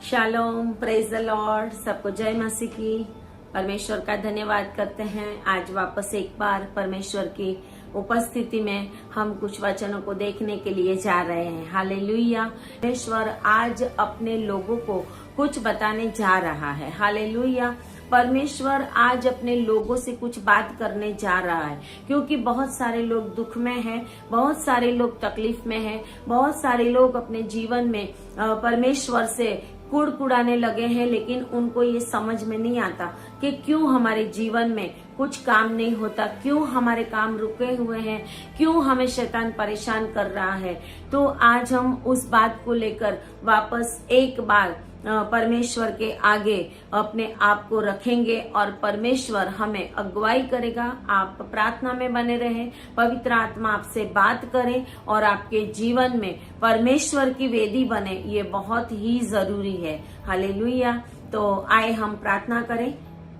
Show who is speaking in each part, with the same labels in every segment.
Speaker 1: Shalom, praise the Lord. सबको जय मसीह की। परमेश्वर का धन्यवाद करते हैं। आज वापस एक बार परमेश्वर की उपस्थिति में हम कुछ वचनों को देखने के लिए जा रहे हैं। हालेलुया। परमेश्वर आज अपने लोगों को कुछ बताने जा रहा है। हालेलुया। परमेश्वर आज अपने लोगों से कुछ बात करने जा रहा है, क्योंकि बहुत सारे लोग दुख में हैं, बहुत सारे लोग तकलीफ में हैं, बहुत सारे लोग अपने जीवन में परमेश्वर से कुड़कुड़ाने लगे हैं, लेकिन उनको ये समझ में नहीं आता कि क्यों हमारे जीवन में कुछ काम नहीं होता, क्यों हमारे काम रुके हुए हैं, क्यों हमें शैतान परेशान कर रहा है। तो आज हम उस बात को लेकर वापस एक बार परमेश्वर के आगे अपने आप को रखेंगे और परमेश्वर हमें अगुवाई करेगा। आप प्रार्थना में बने रहें, पवित्र आत्मा आपसे बात करे और आपके जीवन में परमेश्वर की वेदी बने, ये बहुत ही जरूरी है। हालेलुया। तो आए हम प्रार्थना करें।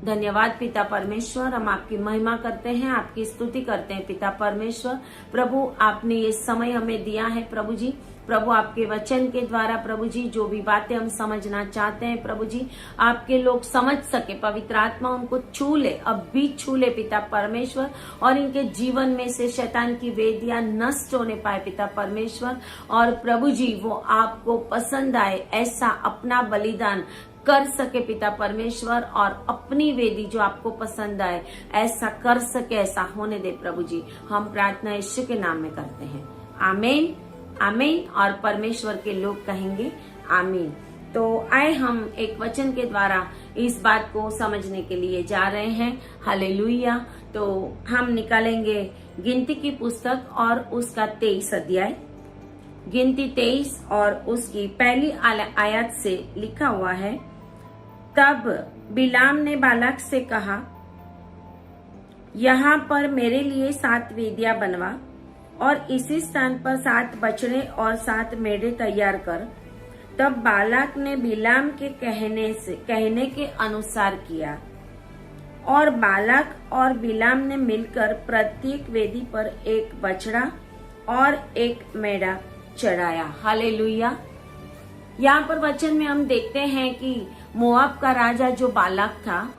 Speaker 1: धन्यवाद पिता परमेश्वर, हम आपकी महिमा करते हैं, आपकी स्तुति करते हैं पिता परमेश्वर। प्रभु आपने ये समय हमें दिया है प्रभु जी। प्रभु आपके वचन के द्वारा प्रभु जी जो भी बातें हम समझना चाहते हैं प्रभु जी, आपके लोग समझ सके, पवित्र आत्मा उनको छू ले, अब भी छू ले पिता परमेश्वर, और इनके जीवन में से शैतान की वेदियां नष्ट होने पाए पिता परमेश्वर। और प्रभु जी वो आपको पसंद आए ऐसा अपना बलिदान कर सके पिता परमेश्वर, और अपनी वेदी जो आपको पसंद आए ऐसा कर सके, ऐसा होने दे प्रभु जी। हम प्रार्थना यीशु के नाम में करते हैं। आमीन, आमीन। और परमेश्वर के लोग कहेंगे आमीन। तो आए हम एक वचन के द्वारा इस बात को समझने के लिए जा रहे हैं। हालेलुया। तो हम निकालेंगे गिनती की पुस्तक और उसका 23 अध्याय, गिनती 23 और उसकी पहली आयत से लिखा हुआ है। तब बिलाम ने बालाक से कहा, यहाँ पर मेरे लिए 7 वेदियां बनवा और इसी स्थान पर 7 बछड़े और 7 मेढ़े तैयार कर। तब बालाक ने बिलाम के कहने के अनुसार किया, और बालाक और बिलाम ने मिलकर प्रत्येक वेदी पर एक बछड़ा और एक मेढ़ा चढ़ाया। हालेलुया। यहाँ पर वचन में हम देखते हैं कि मोआब का राजा जो बालाक था,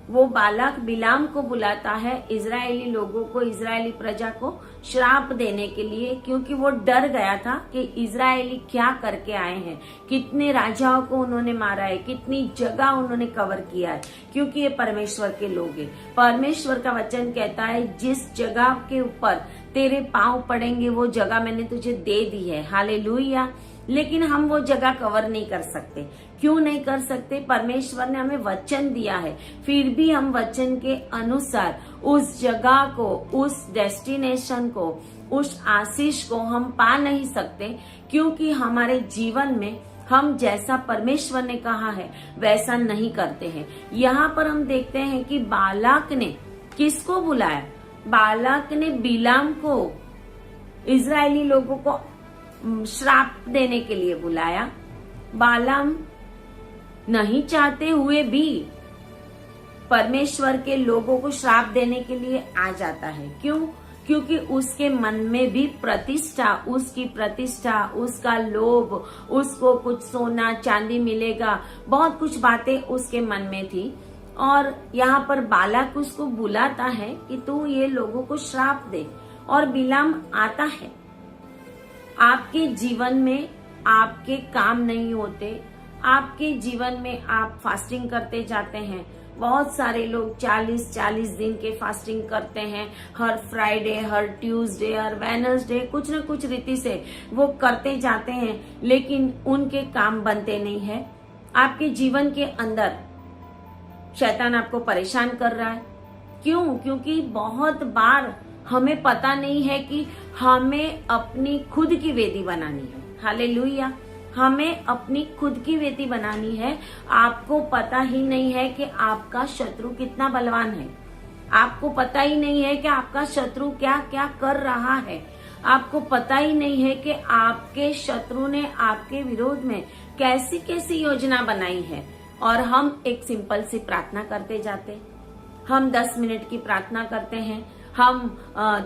Speaker 1: वो बालाक बिलाम को बुलाता है इजरायली लोगों को, इजरायली प्रजा को श्राप देने के लिए, क्योंकि वो डर गया था कि इजरायली क्या करके आए हैं, कितने राजाओं को उन्होंने मारा है, कितनी जगह उन्होंने कवर किया है, क्योंकि ये परमेश्वर के लोग हैं। परमेश्वर का वचन कहता है जिस जगह के ऊपर तेरे पांव पड़ेंगे वो जगह मैंने तुझे दे दी है। हालेलुया। लेकिन हम वो जगह कवर नहीं कर सकते। क्यों नहीं कर सकते? परमेश्वर ने हमें वचन दिया है, फिर भी हम वचन के अनुसार उस जगह को, उस डेस्टिनेशन को, उस आशीष को हम पा नहीं सकते, क्योंकि हमारे जीवन में हम जैसा परमेश्वर ने कहा है वैसा नहीं करते हैं। यहाँ पर हम देखते हैं कि बालाक ने किसको बुलाया? बालाक ने बिलाम को, इजरायली लोगों को श्राप देने के लिए बुलाया। बालाम नहीं चाहते हुए भी परमेश्वर के लोगों को श्राप देने के लिए आ जाता है। क्यों? क्योंकि उसके मन में भी प्रतिष्ठा, उसकी प्रतिष्ठा, उसका लोभ, उसको कुछ सोना चांदी मिलेगा, बहुत कुछ बातें उसके मन में थी। और यहाँ पर बालाक उसको बुलाता है कि तू ये लोगों को श्राप दे, और बिलाम आता है। आपके जीवन में आपके काम नहीं होते, आपके जीवन में आप फास्टिंग करते जाते हैं। बहुत सारे लोग 40-40 दिन के फास्टिंग करते हैं, हर फ्राइडे, हर ट्यूसडे, हर वेडनेसडे, कुछ न कुछ रीति से वो करते जाते हैं, लेकिन उनके काम बनते नहीं है। आपके जीवन के अंदर शैतान आपको परेशान कर रहा है। क्यों? क्योंकि बहुत बार हमें पता नहीं है कि हमें अपनी खुद की वेदी बनानी है। हालेलुया। हमें अपनी खुद की वेदी बनानी है। आपको पता ही नहीं है कि आपका शत्रु कितना बलवान है। आपको पता ही नहीं है कि आपका शत्रु क्या क्या कर रहा है। आपको पता ही नहीं है कि आपके शत्रु ने आपके विरोध में कैसी कैसी योजना बनाई है। और हम एक सिंपल सी प्रार्थना करते जाते, हम 10 मिनट की प्रार्थना करते हैं, हम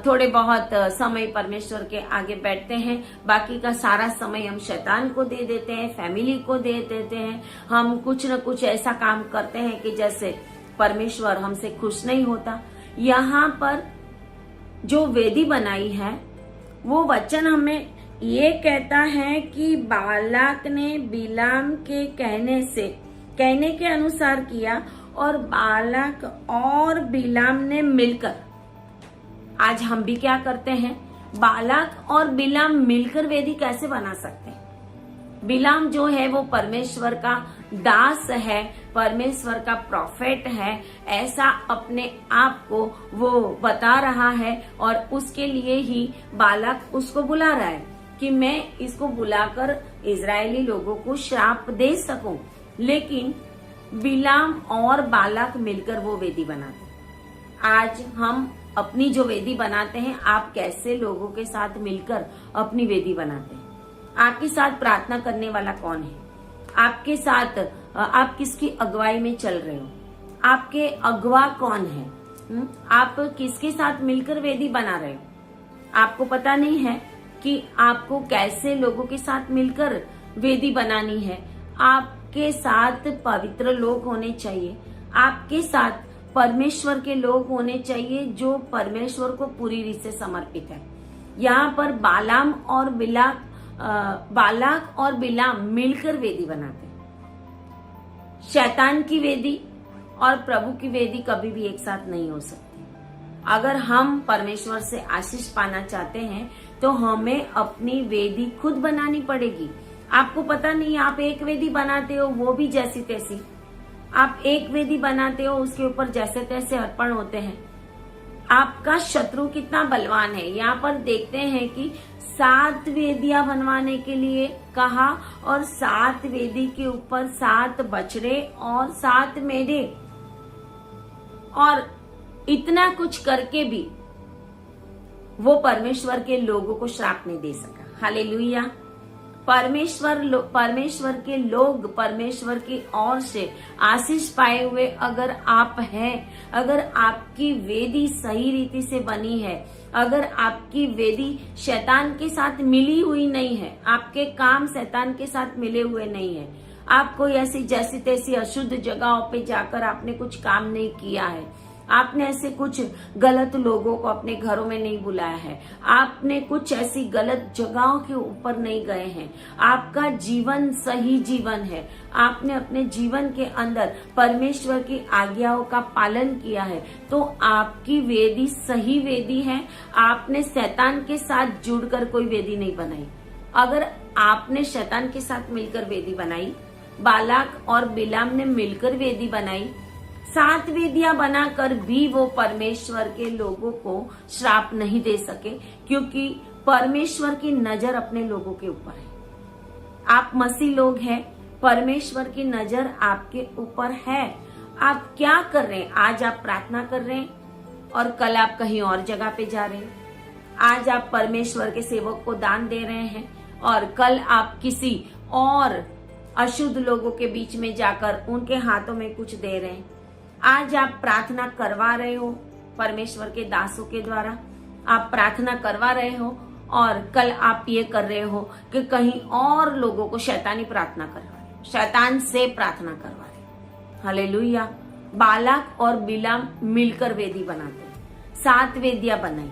Speaker 1: थोड़े बहुत समय परमेश्वर के आगे बैठते हैं, बाकी का सारा समय हम शैतान को दे देते हैं, फैमिली को दे देते हैं। हम कुछ न कुछ ऐसा काम करते हैं कि जैसे परमेश्वर हमसे खुश नहीं होता। यहाँ पर जो वेदी बनाई है वो वचन हमें ये कहता है कि बालाक ने बिलाम के कहने के अनुसार किया और बालाक और बिलाम ने मिलकर। आज हम भी क्या करते हैं, बालाक और बिलाम मिलकर वेदी कैसे बना सकते हैं। बिलाम जो है वो परमेश्वर का दास है, परमेश्वर का प्रॉफेट है, ऐसा अपने आप को वो बता रहा है और उसके लिए ही बालाक उसको बुला रहा है कि मैं इसको बुलाकर इजरायली लोगों को श्राप दे सकूं। लेकिन बिलाम और बालाक मिलकर वो वेदी बनाते। आज हम अपनी जो वेदी बनाते हैं, आप कैसे लोगों के साथ मिलकर अपनी वेदी बनाते हैं। आपके साथ प्रार्थना करने वाला कौन है, आपके साथ आप किसकी अगुवाई में चल रहे हो, आपके अगवा कौन है, आप किसके साथ मिलकर वेदी बना रहे हो। आपको पता नहीं है कि आपको कैसे लोगों के साथ मिलकर वेदी बनानी है। आपके साथ पवित्र लोग होने चाहिए, आपके साथ परमेश्वर के लोग होने चाहिए जो परमेश्वर को पूरी रीत से समर्पित है। यहाँ पर बालाक और बिलाम मिलकर वेदी बनाते हैं। शैतान की वेदी और प्रभु की वेदी कभी भी एक साथ नहीं हो सकती। अगर हम परमेश्वर से आशीष पाना चाहते हैं तो हमें अपनी वेदी खुद बनानी पड़ेगी। आपको पता नहीं, आप एक वेदी बनाते हो वो भी जैसी तैसी, आप एक वेदी बनाते हो उसके ऊपर जैसे तैसे अर्पण होते हैं। आपका शत्रु कितना बलवान है। यहाँ पर देखते हैं कि 7 वेदियां बनवाने के लिए कहा और 7 वेदी के ऊपर 7 बछड़े और 7 मेढ़े, और इतना कुछ करके भी वो परमेश्वर के लोगों को श्राप नहीं दे सका। हालेलुया। परमेश्वर के लोग परमेश्वर की ओर से आशीष पाए हुए अगर आप हैं, अगर आपकी वेदी सही रीति से बनी है, अगर आपकी वेदी शैतान के साथ मिली हुई नहीं है, आपके काम शैतान के साथ मिले हुए नहीं है, आप कोई ऐसी जैसी तैसी अशुद्ध जगहों पे जाकर आपने कुछ काम नहीं किया है, आपने ऐसे कुछ गलत लोगों को अपने घरों में नहीं बुलाया है, आपने कुछ ऐसी गलत जगहों के ऊपर नहीं गए हैं, आपका जीवन सही जीवन है, आपने अपने जीवन के अंदर परमेश्वर की आज्ञाओं का पालन किया है, तो आपकी वेदी सही वेदी है। आपने शैतान के साथ जुड़कर कोई वेदी नहीं बनाई। अगर आपने शैतान के साथ मिलकर वेदी बनाई, बालाक और बिलाम ने मिलकर वेदी बनाई, 7 वेदियां बनाकर भी वो परमेश्वर के लोगों को श्राप नहीं दे सके, क्योंकि परमेश्वर की नजर अपने लोगों के ऊपर है। आप मसीह लोग हैं, परमेश्वर की नजर आपके ऊपर है। आप क्या कर रहे हैं? आज आप प्रार्थना कर रहे हैं और कल आप कहीं और जगह पे जा रहे हैं। आज आप परमेश्वर के सेवक को दान दे रहे हैं और कल आप किसी और अशुद्ध लोगों के बीच में जाकर उनके हाथों में कुछ दे रहे हैं। आज आप प्रार्थना करवा रहे हो परमेश्वर के दासों के द्वारा, आप प्रार्थना करवा रहे हो और कल आप ये कर रहे हो कि कहीं और लोगों को शैतानी प्रार्थना करवा रहे हो, शैतान से प्रार्थना करवा रहे हो। हालेलुया। बालाक और बिलाम मिलकर वेदी बनाते हैं, 7 वेदियां बनाई।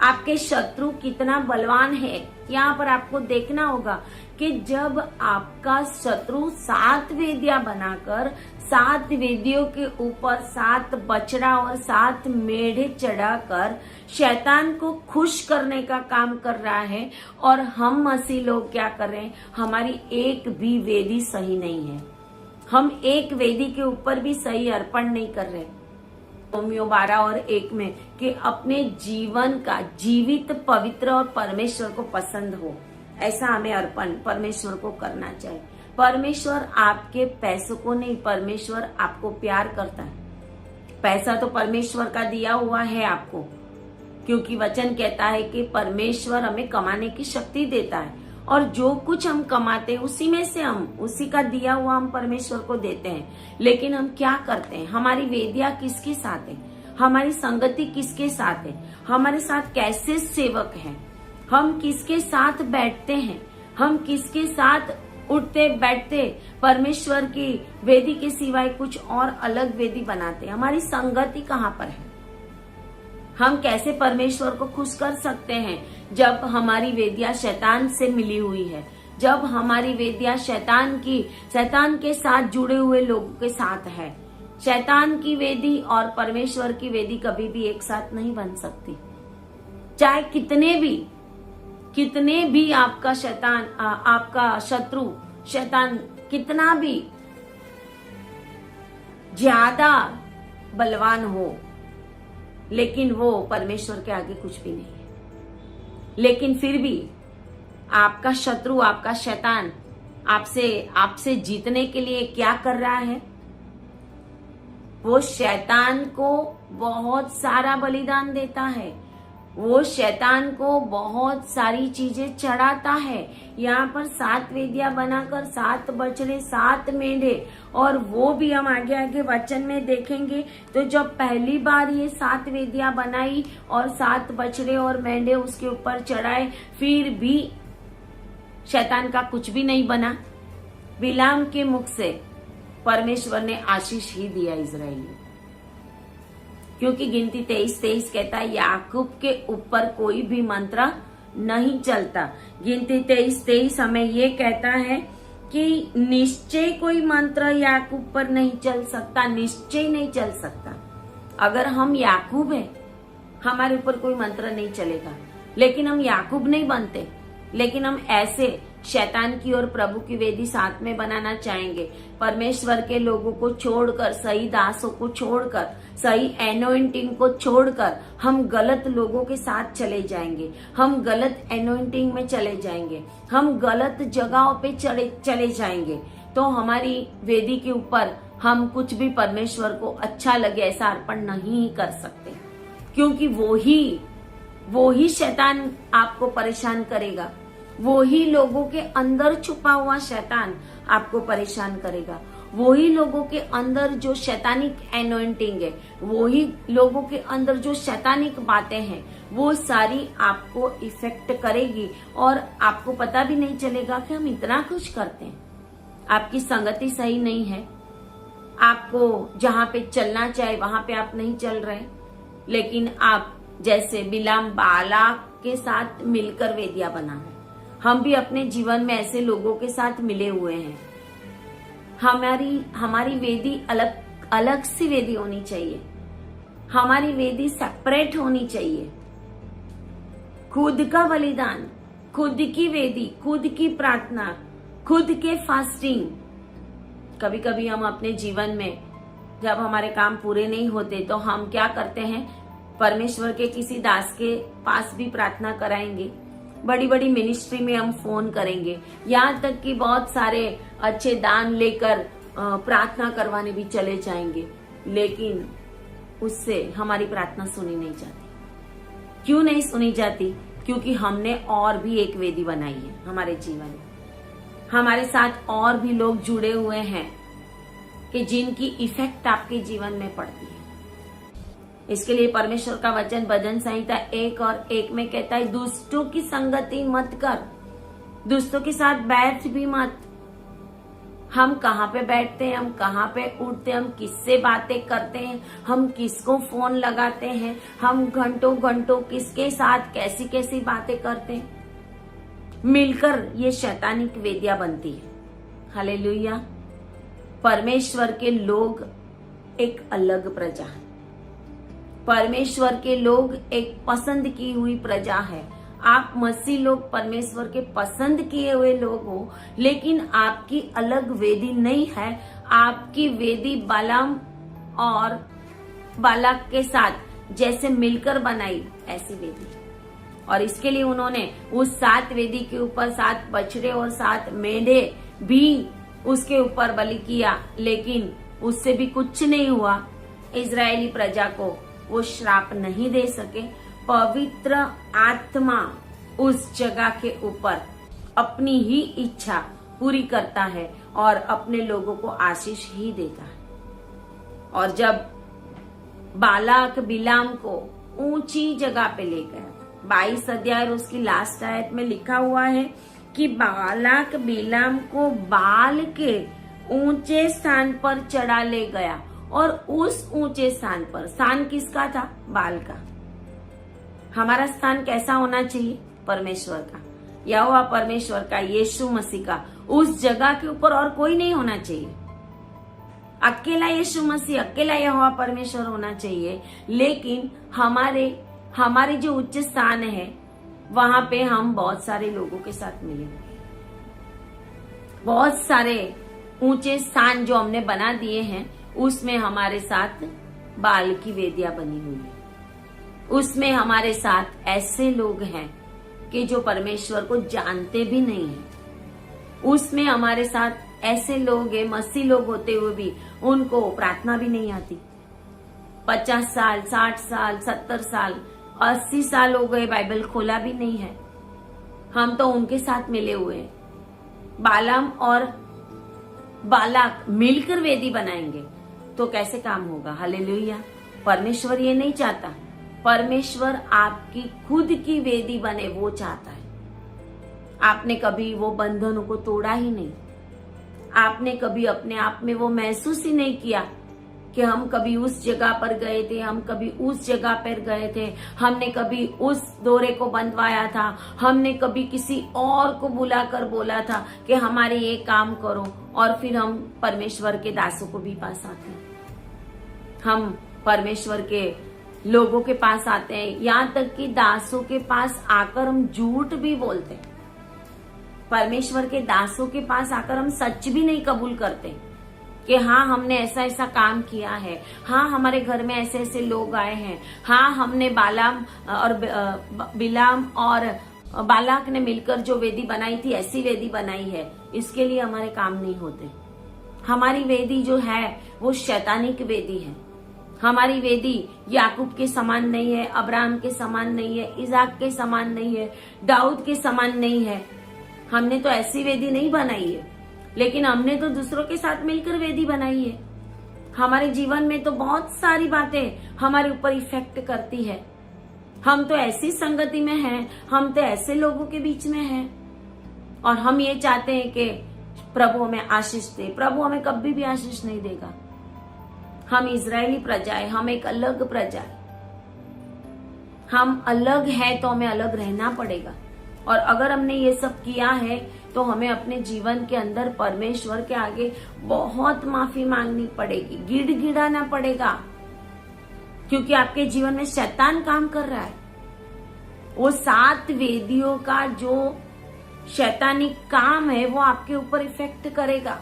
Speaker 1: आपके शत्रु कितना बलवान है, यहाँ पर आपको देखना होगा कि जब आपका शत्रु 7 वेदियां बनाकर 7 वेदियों के ऊपर 7 बछड़ा और 7 मेढ़े चढ़ाकर शैतान को खुश करने का काम कर रहा है, और हम मसीह लोग क्या कर रहे हैं? हमारी एक भी वेदी सही नहीं है, हम एक वेदी के ऊपर भी सही अर्पण नहीं कर रहे। रोमियो 12 और 1 में कि अपने जीवन का जीवित, पवित्र और परमेश्वर को पसंद हो ऐसा हमें अर्पण परमेश्वर को करना चाहिए। परमेश्वर आपके पैसों को नहीं, परमेश्वर आपको प्यार करता है। पैसा तो परमेश्वर का दिया हुआ है आपको, क्योंकि वचन कहता है कि परमेश्वर हमें कमाने की शक्ति देता है, और जो कुछ हम कमाते हैं उसी में से हम उसी का दिया हुआ हम परमेश्वर को देते हैं। लेकिन हम क्या करते हैं? हमारी वेदियां किसके साथ है? हमारी संगति किसके साथ है, हमारे साथ कैसे सेवक हैं, हम किसके साथ बैठते हैं, हम किसके साथ उठते बैठते, परमेश्वर की वेदी के सिवाय कुछ और अलग वेदी बनाते हैं। हमारी संगति कहाँ पर है, हम कैसे परमेश्वर को खुश कर सकते हैं जब हमारी वेदियां शैतान से मिली हुई है, जब हमारी वेदियां शैतान के साथ जुड़े हुए लोगों के साथ है। शैतान की वेदी और परमेश्वर की वेदी कभी भी एक साथ नहीं बन सकती। चाहे कितने भी आपका शत्रु शैतान कितना भी ज्यादा बलवान हो, लेकिन वो परमेश्वर के आगे कुछ भी नहीं है। लेकिन फिर भी आपका शत्रु, आपका शैतान आपसे जीतने के लिए क्या कर रहा है, वो शैतान को बहुत सारा बलिदान देता है, वो शैतान को बहुत सारी चीजें चढ़ाता है। यहाँ पर 7 वेदियां बनाकर 7 बछड़े 7 मेंढे, और वो भी हम आगे आगे वचन में देखेंगे। तो जब पहली बार ये 7 वेदियां बनाई और 7 बछड़े और मेंढे उसके ऊपर चढ़ाए, फिर भी शैतान का कुछ भी नहीं बना। बिलाम के मुख से परमेश्वर ने आशीष ही दिया इजराइलियों, क्योंकि गिनती 23:23 कहता है याकूब के ऊपर कोई भी मंत्र नहीं चलता। गिनती 23:23 हमें ये कहता है कि निश्चय कोई मंत्र याकूब पर नहीं चल सकता, निश्चय नहीं चल सकता। अगर हम याकूब हैं, हमारे ऊपर कोई मंत्र नहीं चलेगा, लेकिन हम याकूब नहीं बनते, लेकिन हम ऐसे शैतान की और प्रभु की वेदी साथ में बनाना चाहेंगे। परमेश्वर के लोगों को छोड़कर, सही दासों को छोड़कर, सही एनोइंटिंग को छोड़कर हम गलत लोगों के साथ चले जाएंगे, हम गलत एनोइंटिंग में चले जाएंगे, हम गलत जगहों पे चले जाएंगे, तो हमारी वेदी के ऊपर हम कुछ भी परमेश्वर को अच्छा लगे ऐसा अर्पण नहीं कर सकते, क्योंकि वो ही शैतान आपको परेशान करेगा, वो ही लोगों के अंदर छुपा हुआ शैतान आपको परेशान करेगा, वो ही लोगों के अंदर जो शैतानिक एनोइंटिंग है, वो ही लोगों के अंदर जो शैतानिक बातें हैं, वो सारी आपको इफेक्ट करेगी और आपको पता भी नहीं चलेगा कि हम इतना कुछ करते हैं। आपकी संगति सही नहीं है, आपको जहां पे चलना चाहिए वहां पे आप नहीं चल रहे, लेकिन आप जैसे बिलाम बालाक के साथ मिलकर वेदियां बना रहे। हम भी अपने जीवन में ऐसे लोगों के साथ मिले हुए हैं। हमारी वेदी अलग सी वेदी होनी चाहिए, हमारी वेदी सेपरेट होनी चाहिए। खुद का बलिदान, खुद की वेदी, खुद की प्रार्थना, खुद के फास्टिंग। कभी कभी हम अपने जीवन में जब हमारे काम पूरे नहीं होते तो हम क्या करते हैं, परमेश्वर के किसी दास के पास भी प्रार्थना कराएंगे, बड़ी बड़ी मिनिस्ट्री में हम फोन करेंगे, यहाँ तक कि बहुत सारे अच्छे दान लेकर प्रार्थना करवाने भी चले जाएंगे, लेकिन उससे हमारी प्रार्थना सुनी नहीं जाती। क्यों नहीं सुनी जाती? क्योंकि हमने और भी एक वेदी बनाई है हमारे जीवन में, हमारे साथ और भी लोग जुड़े हुए हैं कि जिनकी इफेक्ट आपके जीवन में पड़ती है। इसके लिए परमेश्वर का वचन भजन संहिता 1:1 में कहता है, दुष्टों की संगति मत कर, दुष्टों के साथ बैठ भी मत। हम कहाँ पे बैठते हैं, हम कहाँ पे उठते हैं, हम किससे बातें करते हैं, हम किसको फोन लगाते हैं, हम घंटों घंटों किसके साथ कैसी कैसी बातें करते हैं, मिलकर ये शैतानिक वेदियां बनती है। हालेलुया। परमेश्वर के लोग एक अलग प्रजा है, परमेश्वर के लोग एक पसंद की हुई प्रजा है। आप मसीह लोग परमेश्वर के पसंद किए हुए लोग हो, लेकिन आपकी अलग वेदी नहीं है। आपकी वेदी बालाम और बालाक के साथ जैसे मिलकर बनाई ऐसी वेदी, और इसके लिए उन्होंने उस 7 वेदी के ऊपर 7 बछड़े और 7 मेंढे भी उसके ऊपर बलि किया, लेकिन उससे भी कुछ नहीं हुआ। इजरायली प्रजा को वो श्राप नहीं दे सके। पवित्र आत्मा उस जगह के ऊपर अपनी ही इच्छा पूरी करता है और अपने लोगों को आशीष ही देता है। और जब बालाक बिलाम को ऊंची जगह पे ले गया। 22 अध्याय और उसकी लास्ट आयत में लिखा हुआ है कि बालाक बिलाम को बाल के ऊंचे स्थान पर चढ़ा ले गया, और उस ऊंचे स्थान पर, स्थान किसका था? बाल का। हमारा स्थान कैसा होना चाहिए? परमेश्वर का, यहोवा परमेश्वर का, यीशु मसीह का। उस जगह के ऊपर और कोई नहीं होना चाहिए। अकेला यीशु मसीह, अकेला यहोवा परमेश्वर होना चाहिए। लेकिन हमारे जो उच्च स्थान है वहां पे हम बहुत सारे लोगों के साथ मिले, बहुत सारे ऊंचे स्थान जो हमने बना दिए हैं, उसमें हमारे साथ बाल की वेदियां बनी हुई है। उसमें हमारे साथ ऐसे लोग हैं कि जो परमेश्वर को जानते भी नहीं है। उसमें हमारे साथ ऐसे लोग हैं, मसीह लोग होते हुए भी उनको प्रार्थना भी नहीं आती। 50 साल, 60 साल, 70 साल, 80 साल हो गए, बाइबल खोला भी नहीं है। हम तो उनके साथ मिले हुए हैं। बालाम और बालाक मिलकर वेदी बनाएंगे तो कैसे काम होगा? हालेलुया। परमेश्वर ये नहीं चाहता। परमेश्वर आपकी खुद की वेदी बने, वो चाहता है। आपने कभी वो बंधनों को तोड़ा ही नहीं। आपने कभी अपने आप में वो महसूस ही नहीं किया कि हम कभी उस जगह पर गए थे, हम कभी उस जगह पर गए थे, हमने कभी उस दौरे को बंधवाया था, हमने कभी किसी और को बुलाकर बोला था कि हमारे ये काम करो, और फिर हम परमेश्वर के दासों को भी पास आते हैं। हम परमेश्वर के लोगों के पास आते हैं, यहाँ तक कि दासों के पास आकर हम झूठ भी बोलते हैं। परमेश्वर के दासों के पास आकर हम सच भी नहीं कबूल करते कि हाँ हमने ऐसा ऐसा काम किया है, हाँ हमारे घर में ऐसे ऐसे लोग आए हैं, हाँ हमने बालाम और बिलाम और बालाक ने मिलकर जो वेदी बनाई थी, ऐसी वेदी बनाई है। इसके लिए हमारे काम नहीं होते। हमारी वेदी जो है वो शैतानिक वेदी है। हमारी वेदी याकूब के समान नहीं है, अब्राहम के समान नहीं है, इसाक के समान नहीं है, दाऊद के समान नहीं है। हमने तो ऐसी वेदी नहीं बनाई है, लेकिन हमने तो दूसरों के साथ मिलकर वेदी बनाई है। हमारे जीवन में तो बहुत सारी बातें हमारे ऊपर इफेक्ट करती है। हम तो ऐसी संगति में हैं, हम तो ऐसे लोगों के बीच में हैं, और हम ये चाहते हैं कि प्रभु हमें आशीष दे। प्रभु हमें कभी भी आशीष नहीं देगा। हम इजरायली प्रजा है, हम एक अलग प्रजा है। हम अलग है तो हमें अलग रहना पड़ेगा। और अगर हमने ये सब किया है तो हमें अपने जीवन के अंदर परमेश्वर के आगे बहुत माफी मांगनी पड़ेगी, गिड़गिड़ाना पड़ेगा, क्योंकि आपके जीवन में शैतान काम कर रहा है। वो 7 वेदियों का जो शैतानिक काम है वो आपके ऊपर इफेक्ट करेगा।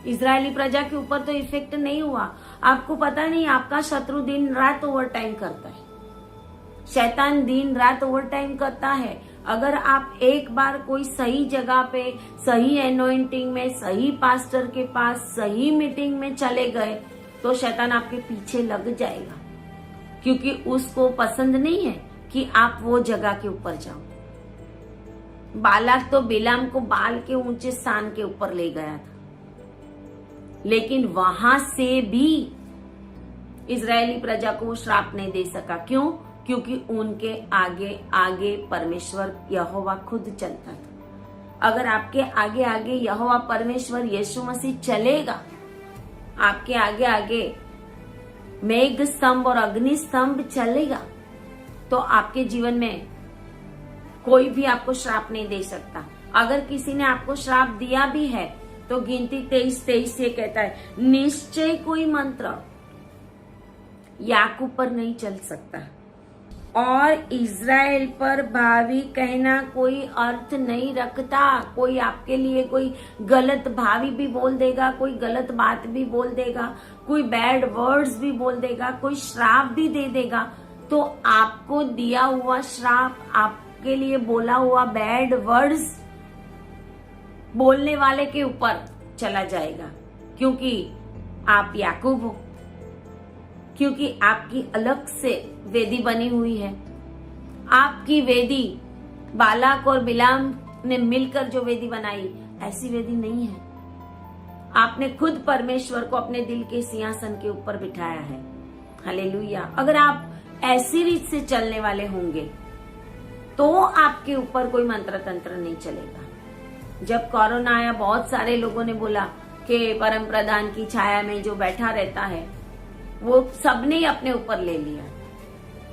Speaker 1: इजरायली प्रजा के ऊपर तो इफेक्ट नहीं हुआ। आपको पता नहीं, आपका शत्रु दिन रात ओवर टाइम करता है। शैतान दिन रात ओवर टाइम करता है। अगर आप एक बार कोई सही जगह पे, सही एनोइंटिंग में, सही पास्टर के पास, सही मीटिंग में चले गए तो शैतान आपके पीछे लग जाएगा, क्योंकि उसको पसंद नहीं है कि आप वो जगह के ऊपर जाओ। बालाक तो बिलाम को बाल के ऊंचे स्थान के ऊपर ले गया था, लेकिन वहां से भी इजरायली प्रजा को श्राप नहीं दे सका। क्यों? क्योंकि उनके आगे आगे परमेश्वर यहोवा खुद चलता था। अगर आपके आगे आगे यहोवा परमेश्वर यीशु मसीह चलेगा, आपके आगे आगे मेघ स्तंभ और अग्नि स्तंभ चलेगा, तो आपके जीवन में कोई भी आपको श्राप नहीं दे सकता। अगर किसी ने आपको श्राप दिया भी है तो गिनती 23:23 से कहता है, निश्चय कोई मंत्र याकूब पर नहीं चल सकता और इज़राइल पर भावी कहना कोई अर्थ नहीं रखता। कोई आपके लिए कोई गलत भावी भी बोल देगा, कोई गलत बात भी बोल देगा, कोई बैड वर्ड्स भी बोल देगा, कोई श्राप भी दे देगा, तो आपको दिया हुआ श्राप, आपके लिए बोला हुआ बैड वर्ड्स बोलने वाले के ऊपर चला जाएगा, क्योंकि आप याकूब हो, क्योंकि आपकी अलग से वेदी बनी हुई है। आपकी वेदी बालाक और बिलाम ने मिलकर जो वेदी बनाई, ऐसी वेदी नहीं है। आपने खुद परमेश्वर को अपने दिल के सिंहासन के ऊपर बिठाया है। हालेलुया। अगर आप ऐसी रीत से चलने वाले होंगे तो आपके ऊपर कोई मंत्र तंत्र नहीं चलेगा। जब कोरोना आया, बहुत सारे लोगों ने बोला कि परम प्रधान की छाया में जो बैठा रहता है, वो सबने ही अपने ऊपर ले लिया।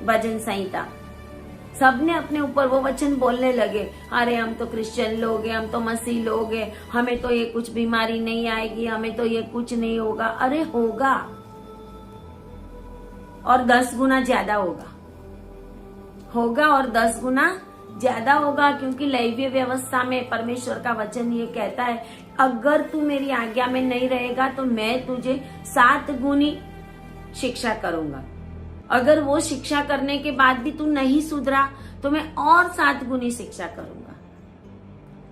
Speaker 1: भजन संहिता, सबने अपने ऊपर वो वचन बोलने लगे, अरे हम तो क्रिश्चियन लोग हैं, हम तो मसीह लोग हैं, हमें तो ये कुछ बीमारी नहीं आएगी, हमें तो ये कुछ नहीं होगा। अरे होगा, और 10 गुना ज्यादा होगा और 10 गुना ज्यादा होगा। क्योंकि दैवीय व्यवस्था में परमेश्वर का वचन ये कहता है, अगर तू मेरी आज्ञा में नहीं रहेगा तो मैं तुझे 7 गुनी शिक्षा करूंगा। अगर वो शिक्षा करने के बाद भी तू नहीं सुधरा तो मैं और 7 गुनी शिक्षा करूंगा,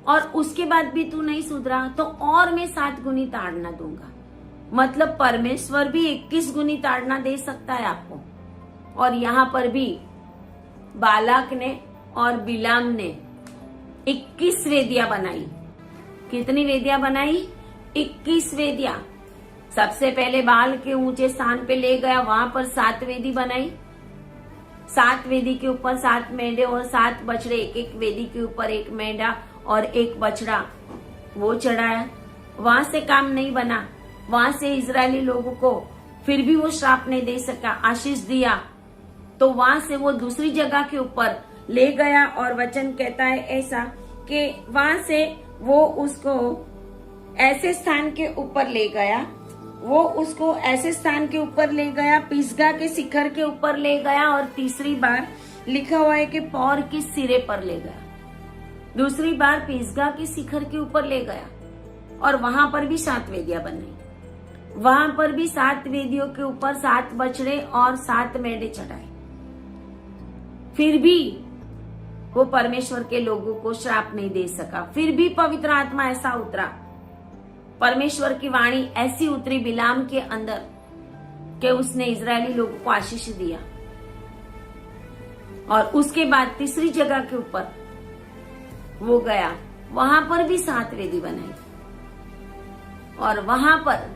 Speaker 1: और उसके बाद भी तू नहीं सुधरा तो और मैं 7 गुनी ताड़ना दूंगा। मतलब परमेश्वर भी 21 गुनी ताड़ना दे सकता है आपको। और यहाँ पर भी बालाक ने और बिलाम ने 21 वेदियां बनाई। कितनी वेदियां बनाई? 21 वेदियां। सबसे पहले बाल के ऊंचे स्थान पे ले गया, वहां पर 7 वेदी बनाई। 7 वेदी के ऊपर 7 मेंढे और 7 बछड़े, एक वेदी के ऊपर 1 मेंढा और 1 बछड़ा वो चढ़ाया। वहां से काम नहीं बना, वहां से इजरायली लोगों को फिर भी वो श्राप नहीं दे सका, आशीष दिया। तो वहां से वो दूसरी जगह के ऊपर ले गया, और वचन कहता है ऐसा कि वहां से वो उसको ऐसे स्थान के ऊपर ले गया, पिसगा के शिखर के ऊपर ले गया, और तीसरी बार लिखा हुआ है कि पौर के सिरे पर ले गया। दूसरी बार पिसगा के शिखर के ऊपर ले गया, और वहां पर भी 7 वेदियां बनाई। वहां पर भी 7 वेदियों के ऊपर 7 बछड़े और 7 मेंढे चढ़ाए। फिर भी वो परमेश्वर के लोगों को श्राप नहीं दे सका। फिर भी पवित्र आत्मा ऐसा उतरा, परमेश्वर की वाणी ऐसी उतरी बिलाम के अंदर कि उसने इजरायली लोगों को आशीष दिया। और उसके बाद तीसरी जगह के ऊपर वो गया, वहां पर भी 7 वेदी बनाई, और वहां पर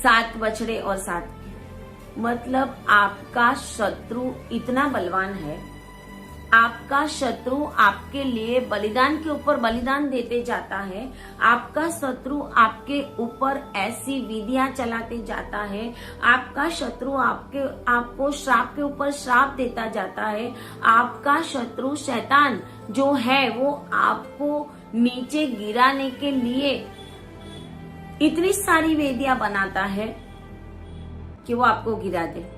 Speaker 1: 7 बछड़े और 7। मतलब आपका शत्रु इतना बलवान है, आपका शत्रु आपके लिए बलिदान के ऊपर बलिदान देते जाता है, आपका शत्रु आपके ऊपर ऐसी विधियां चलाते जाता है, आपका शत्रु आपको श्राप के ऊपर श्राप देता जाता है। आपका शत्रु शैतान जो है वो आपको नीचे गिराने के लिए इतनी सारी वेदियां बनाता है कि वो आपको गिरा दे।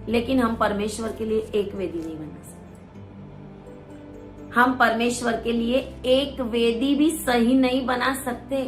Speaker 1: लेकिन हम परमेश्वर के लिए एक वेदी नहीं बना सकते। हम परमेश्वर के लिए एक वेदी भी सही नहीं बना सकते।